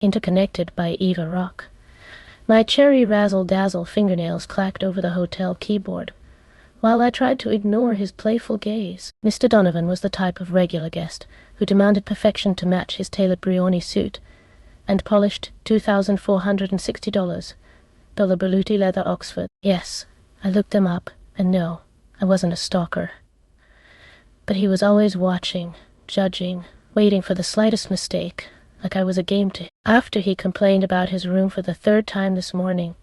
interconnected by Eva Rock. My cherry razzle-dazzle fingernails clacked over the hotel keyboard, while I tried to ignore his playful gaze. Mr. Donovan was the type of regular guest who demanded perfection to match his tailored Brioni suit and polished $2,460 Berluti leather Oxford. Yes, I looked them up, and no, I wasn't a stalker. But he was always watching, judging, waiting for the slightest mistake, like I was a game to him. After he complained about his room for the third time this morning,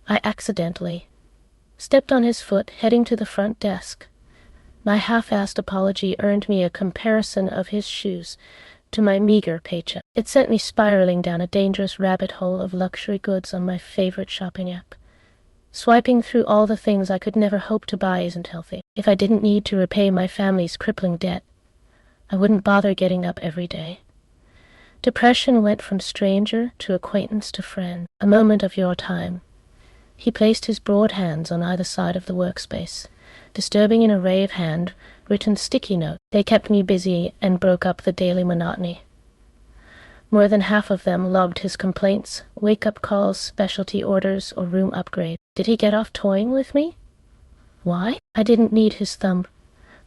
I accidentally stepped on his foot heading to the front desk. My half-assed apology earned me a comparison of his shoes to my meager paycheck. It sent me spiraling down a dangerous rabbit hole of luxury goods on my favorite shopping app. Swiping through all the things I could never hope to buy isn't healthy. If I didn't need to repay my family's crippling debt, I wouldn't bother getting up every day. Depression went from stranger to acquaintance to friend. A moment of your time. He placed his broad hands on either side of the workspace, disturbing an array of hand-written sticky notes. They kept me busy and broke up the daily monotony. More than half of them logged his complaints, wake-up calls, specialty orders, or room upgrade. Did he get off toying with me? Why? I didn't need his thumb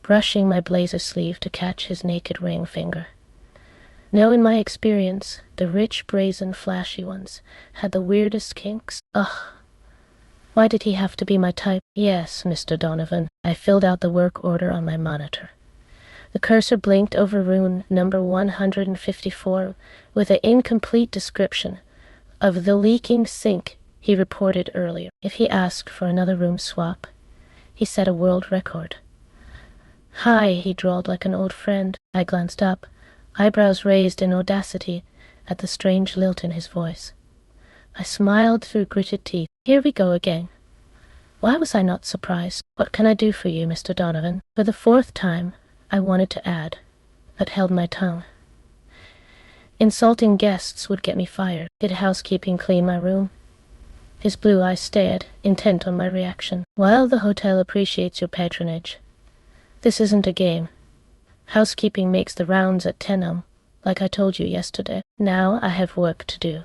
brushing my blazer sleeve to catch his naked ring finger. No, in my experience, the rich, brazen, flashy ones had the weirdest kinks. Ugh. Why did he have to be my type? Yes, Mr. Donovan. I filled out the work order on my monitor. The cursor blinked over room number 154 with an incomplete description of the leaking sink he reported earlier. If he asked for another room swap, he set a world record. Hi, he drawled like an old friend. I glanced up, eyebrows raised in audacity at the strange lilt in his voice. I smiled through gritted teeth. Here we go again. Why was I not surprised? What can I do for you, Mr. Donovan? For the fourth time, I wanted to add, but held my tongue. Insulting guests would get me fired. Did housekeeping clean my room? His blue eyes stared, intent on my reaction. Well, the hotel appreciates your patronage. This isn't a game. Housekeeping makes the rounds at 10 like I told you yesterday. Now I have work to do.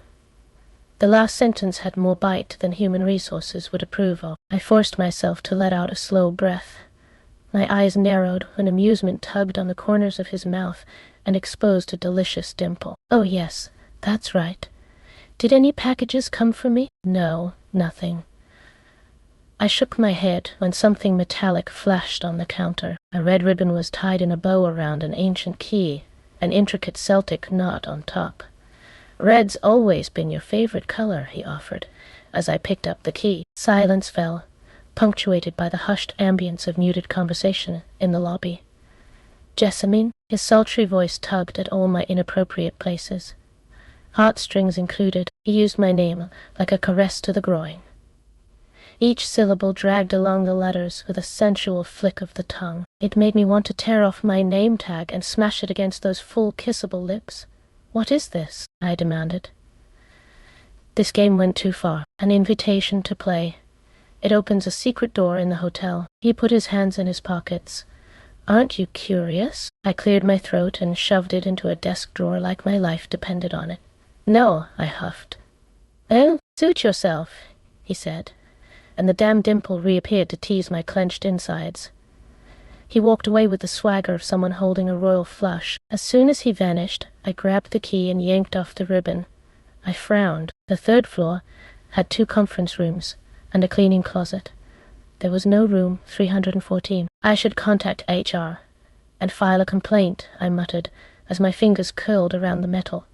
The last sentence had more bite than human resources would approve of. I forced myself to let out a slow breath. My eyes narrowed when amusement tugged on the corners of his mouth and exposed a delicious dimple. Oh yes, that's right. Did any packages come for me? No, nothing. I shook my head when something metallic flashed on the counter. A red ribbon was tied in a bow around an ancient key, an intricate Celtic knot on top. Red's always been your favorite color, he offered, as I picked up the key. Silence fell, punctuated by the hushed ambience of muted conversation in the lobby. Jessamine? His sultry voice tugged at all my inappropriate places. Heartstrings included. He used my name like a caress to the groin. Each syllable dragged along the letters with a sensual flick of the tongue. It made me want to tear off my name tag and smash it against those full, kissable lips. What is this? I demanded. This game went too far. An invitation to play. It opens a secret door in the hotel. He put his hands in his pockets. Aren't you curious? I cleared my throat and shoved it into a desk drawer like my life depended on it. No, I huffed. Oh, suit yourself, he said, and the damn dimple reappeared to tease my clenched insides. He walked away with the swagger of someone holding a royal flush. As soon as he vanished, I grabbed the key and yanked off the ribbon. I frowned. The third floor had 2 conference rooms and a cleaning closet. There was no room 314. I should contact HR and file a complaint, I muttered, as my fingers curled around the metal.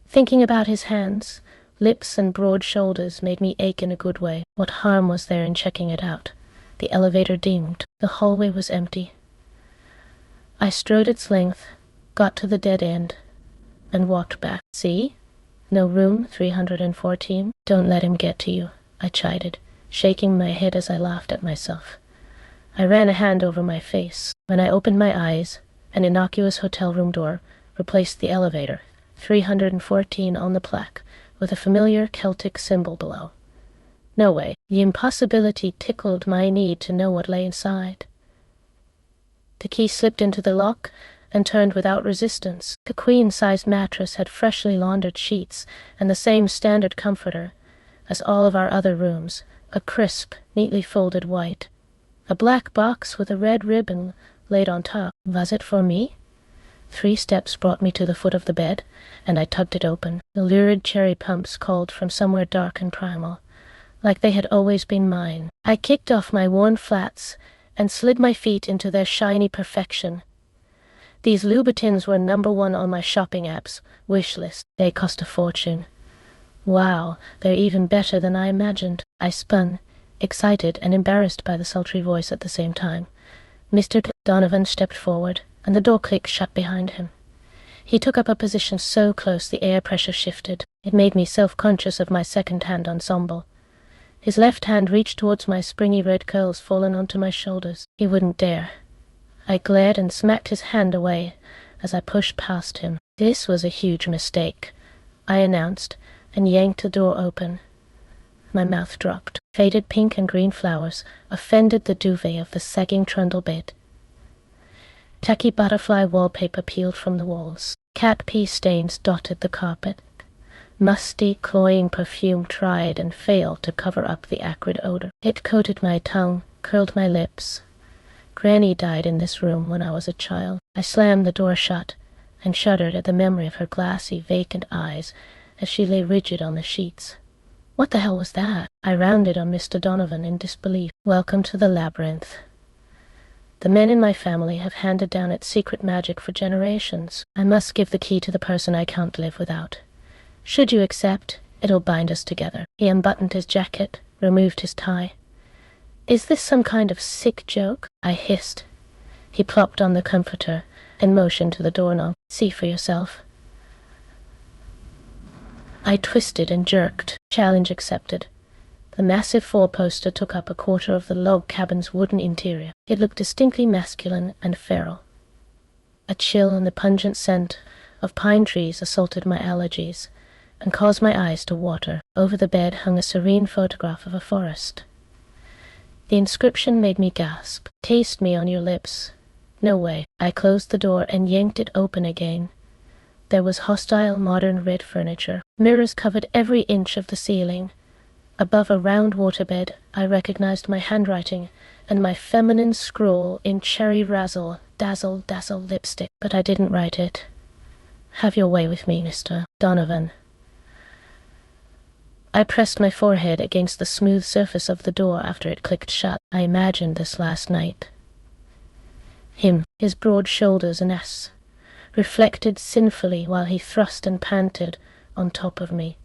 Thinking about his hands, lips and broad shoulders made me ache in a good way. What harm was there in checking it out? The elevator dinged. The hallway was empty. I strode its length, got to the dead end, and walked back. See? No room 314. Don't let him get to you, I chided, shaking my head as I laughed at myself. I ran a hand over my face. When I opened my eyes, an innocuous hotel room door replaced the elevator, 314 on the plaque, with a familiar Celtic symbol below. No way. The impossibility tickled my need to know what lay inside. The key slipped into the lock and turned without resistance. The queen-sized mattress had freshly laundered sheets and the same standard comforter as all of our other rooms, a crisp, neatly folded white. A black box with a red ribbon laid on top. Was it for me? 3 steps brought me to the foot of the bed, and I tugged it open. The lurid cherry pumps called from somewhere dark and primal, like they had always been mine. I kicked off my worn flats and slid my feet into their shiny perfection. These Louboutins were #1 on my shopping app's wish list. They cost a fortune. Wow, they're even better than I imagined. I spun, excited and embarrassed by the sultry voice at the same time. Mr. Donovan stepped forward, and the door clicked shut behind him. He took up a position so close the air pressure shifted. It made me self-conscious of my second-hand ensemble. His left hand reached towards my springy red curls fallen onto my shoulders. He wouldn't dare. I glared and smacked his hand away as I pushed past him. This was a huge mistake, I announced, and yanked the door open. My mouth dropped. Faded pink and green flowers offended the duvet of the sagging trundle bed. Tacky butterfly wallpaper peeled from the walls. Cat pee stains dotted the carpet. Musty, cloying perfume tried and failed to cover up the acrid odor. It coated my tongue, curled my lips. Granny died in this room when I was a child. I slammed the door shut and shuddered at the memory of her glassy, vacant eyes as she lay rigid on the sheets. What the hell was that? I rounded on Mr. Donovan in disbelief. Welcome to the labyrinth. The men in my family have handed down its secret magic for generations. I must give the key to the person I can't live without. Should you accept, it'll bind us together. He unbuttoned his jacket, removed his tie. Is this some kind of sick joke? I hissed. He plopped on the comforter and motioned to the doorknob. See for yourself. I twisted and jerked. Challenge accepted. The massive four-poster took up a quarter of the log cabin's wooden interior. It looked distinctly masculine and feral. A chill and the pungent scent of pine trees assaulted my allergies and caused my eyes to water. Over the bed hung a serene photograph of a forest. The inscription made me gasp. Taste me on your lips. No way. I closed the door and yanked it open again. There was hostile, modern red furniture. Mirrors covered every inch of the ceiling. Above a round waterbed, I recognized my handwriting and my feminine scrawl in cherry razzle, dazzle, dazzle lipstick. But I didn't write it. Have your way with me, Mr. Donovan. I pressed my forehead against the smooth surface of the door after it clicked shut. I imagined this last night. Him, his broad shoulders and ass, reflected sinfully while he thrust and panted on top of me.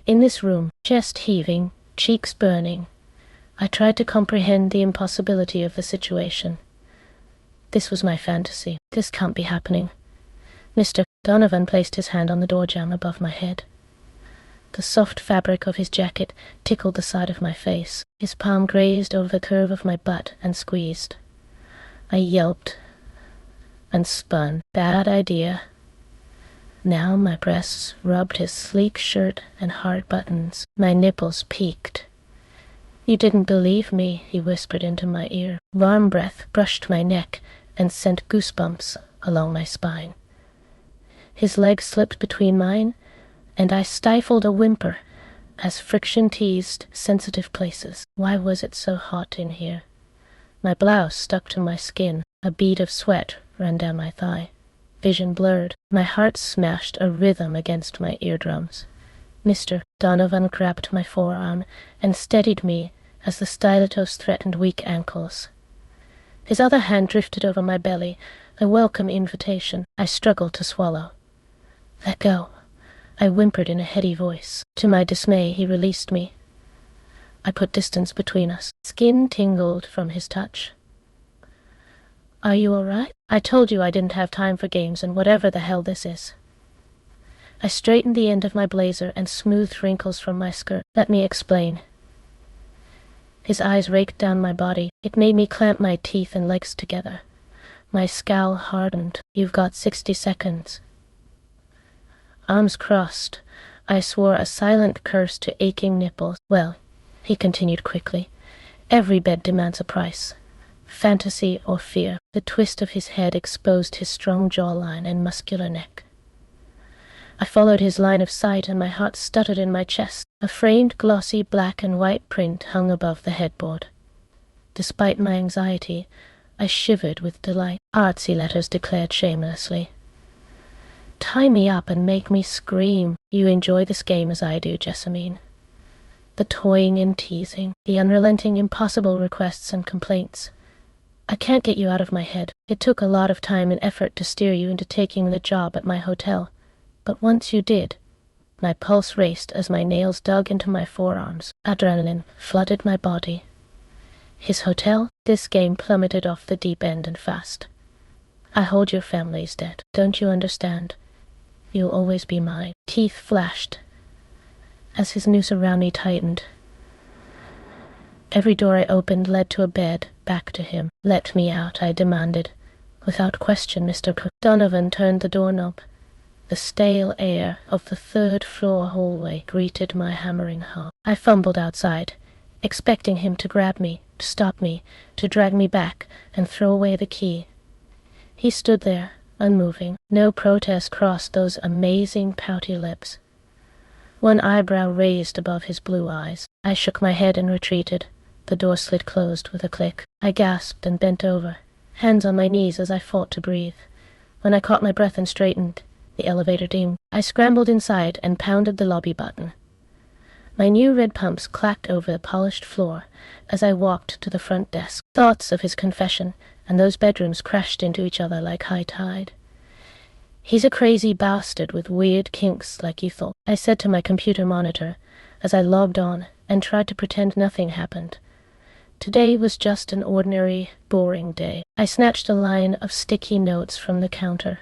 In this room, chest heaving, cheeks burning, I tried to comprehend the impossibility of the situation. This was my fantasy. This can't be happening. Mr. Donovan placed his hand on the door jamb above my head. The soft fabric of his jacket tickled the side of my face. His palm grazed over the curve of my butt and squeezed. I yelped and spun. Bad idea. Now my breasts rubbed his sleek shirt and hard buttons. My nipples peaked. You didn't believe me, he whispered into my ear. Warm breath brushed my neck and sent goosebumps along my spine. His legs slipped between mine, and I stifled a whimper as friction teased sensitive places. Why was it so hot in here? My blouse stuck to my skin. A bead of sweat ran down my thigh. Vision blurred. My heart smashed a rhythm against my eardrums. Mr. Donovan grabbed my forearm and steadied me as the stilettos threatened weak ankles. His other hand drifted over my belly, a welcome invitation. I struggled to swallow. Let go, I whimpered in a heady voice. To my dismay, he released me. I put distance between us. Skin tingled from his touch. Are you all right? I told you I didn't have time for games and whatever the hell this is. I straightened the end of my blazer and smoothed wrinkles from my skirt. Let me explain. His eyes raked down my body. It made me clamp my teeth and legs together. My scowl hardened. You've got 60 seconds. Arms crossed, I swore a silent curse to aching nipples. Well, he continued quickly, every bed demands a price. fantasy or fear. The twist of his head exposed his strong jawline and muscular neck. I followed his line of sight, and my heart stuttered in my chest. A framed glossy black and white print hung above the headboard. Despite my anxiety, I shivered with delight. Artsy letters declared shamelessly. Tie me up and make me scream. You enjoy this game as I do, Jessamine. The toying and teasing, the unrelenting impossible requests and complaints. I can't get you out of my head. It took a lot of time and effort to steer you into taking the job at my hotel. But once you did, my pulse raced as my nails dug into my forearms. Adrenaline flooded my body. His hotel? This game plummeted off the deep end and fast. I hold your family's debt. Don't you understand? You'll always be mine. Teeth flashed as his noose around me tightened. Every door I opened led to a bed, back to him. Let me out, I demanded. Without question, Mr. Donovan turned the doorknob. The stale air of the third-floor hallway greeted my hammering heart. I fumbled outside, expecting him to grab me, to stop me, to drag me back, and throw away the key. He stood there, unmoving. No protest crossed those amazing pouty lips. One eyebrow raised above his blue eyes. I shook my head and retreated. The door slid closed with a click. I gasped and bent over, hands on my knees as I fought to breathe. When I caught my breath and straightened, the elevator dinged. I scrambled inside and pounded the lobby button. My new red pumps clacked over the polished floor as I walked to the front desk. Thoughts of his confession and those bedrooms crashed into each other like high tide. He's a crazy bastard with weird kinks like you thought, I said to my computer monitor as I logged on and tried to pretend nothing happened. Today was just an ordinary, boring day. I snatched a line of sticky notes from the counter.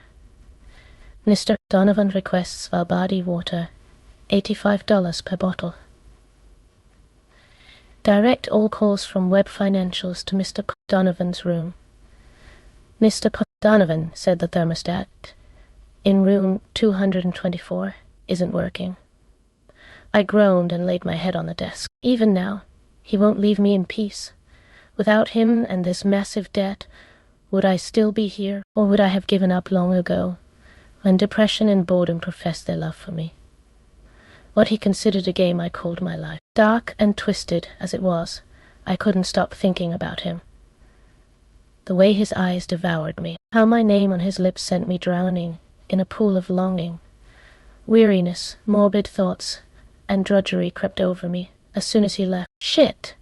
Mr. Donovan requests Valbadi water, $85 per bottle. Direct all calls from Web Financials to Mr. Donovan's room. Mr. Donovan, said the thermostat, in room 224, isn't working. I groaned and laid my head on the desk. Even now, he won't leave me in peace. Without him and this massive debt, would I still be here, or would I have given up long ago, when depression and boredom professed their love for me? What he considered a game I called my life. Dark and twisted as it was, I couldn't stop thinking about him. The way his eyes devoured me, how my name on his lips sent me drowning in a pool of longing. Weariness, morbid thoughts, and drudgery crept over me as soon as he left. Shit!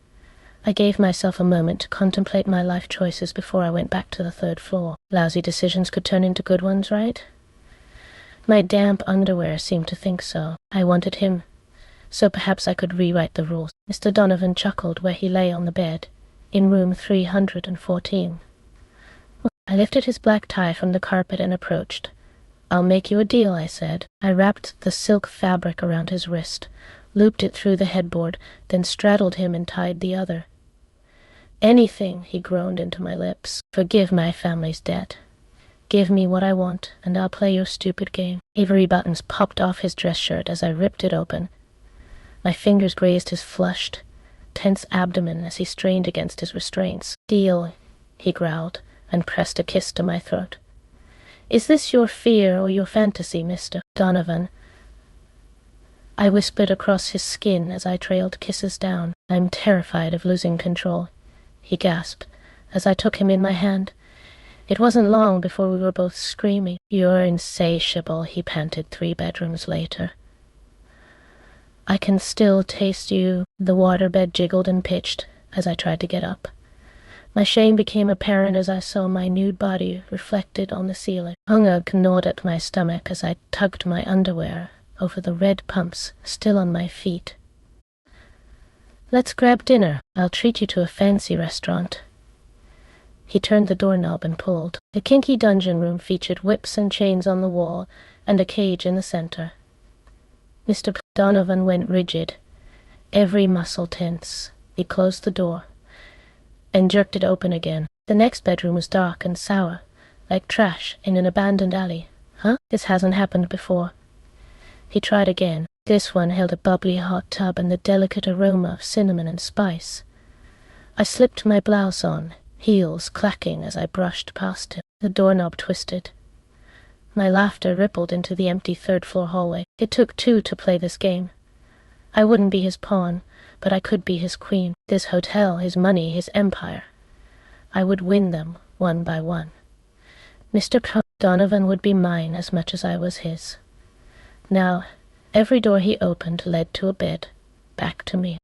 I gave myself a moment to contemplate my life choices before I went back to the third floor. Lousy decisions could turn into good ones, right? My damp underwear seemed to think so. I wanted him, so perhaps I could rewrite the rules. Mr. Donovan chuckled where he lay on the bed, in room 314. I lifted his black tie from the carpet and approached. I'll make you a deal, I said. I wrapped the silk fabric around his wrist, looped it through the headboard, then straddled him and tied the other. Anything, he groaned into my lips. Forgive my family's debt. Give me what I want, and I'll play your stupid game. Avery buttons popped off his dress shirt as I ripped it open. My fingers grazed his flushed, tense abdomen as he strained against his restraints. Deal, he growled, and pressed a kiss to my throat. Is this your fear or your fantasy, Mr. Donovan? I whispered across his skin as I trailed kisses down. I'm terrified of losing control, he gasped, as I took him in my hand. It wasn't long before we were both screaming. You're insatiable, he panted 3 bedrooms later. I can still taste you. The waterbed jiggled and pitched as I tried to get up. My shame became apparent as I saw my nude body reflected on the ceiling. Hunger gnawed at my stomach as I tugged my underwear over the red pumps still on my feet. Let's grab dinner. I'll treat you to a fancy restaurant. He turned the doorknob and pulled. The kinky dungeon room featured whips and chains on the wall and a cage in the center. Mr. Donovan went rigid, every muscle tense. He closed the door and jerked it open again. The next bedroom was dark and sour, like trash in an abandoned alley. Huh? This hasn't happened before. He tried again. This one held a bubbly hot tub and the delicate aroma of cinnamon and spice. I slipped my blouse on, heels clacking as I brushed past him. The doorknob twisted. My laughter rippled into the empty third-floor hallway. It took two to play this game. I wouldn't be his pawn, but I could be his queen. This hotel, his money, his empire. I would win them, one by one. Mr. Donovan would be mine as much as I was his. Now, every door he opened led to a bed, back to me.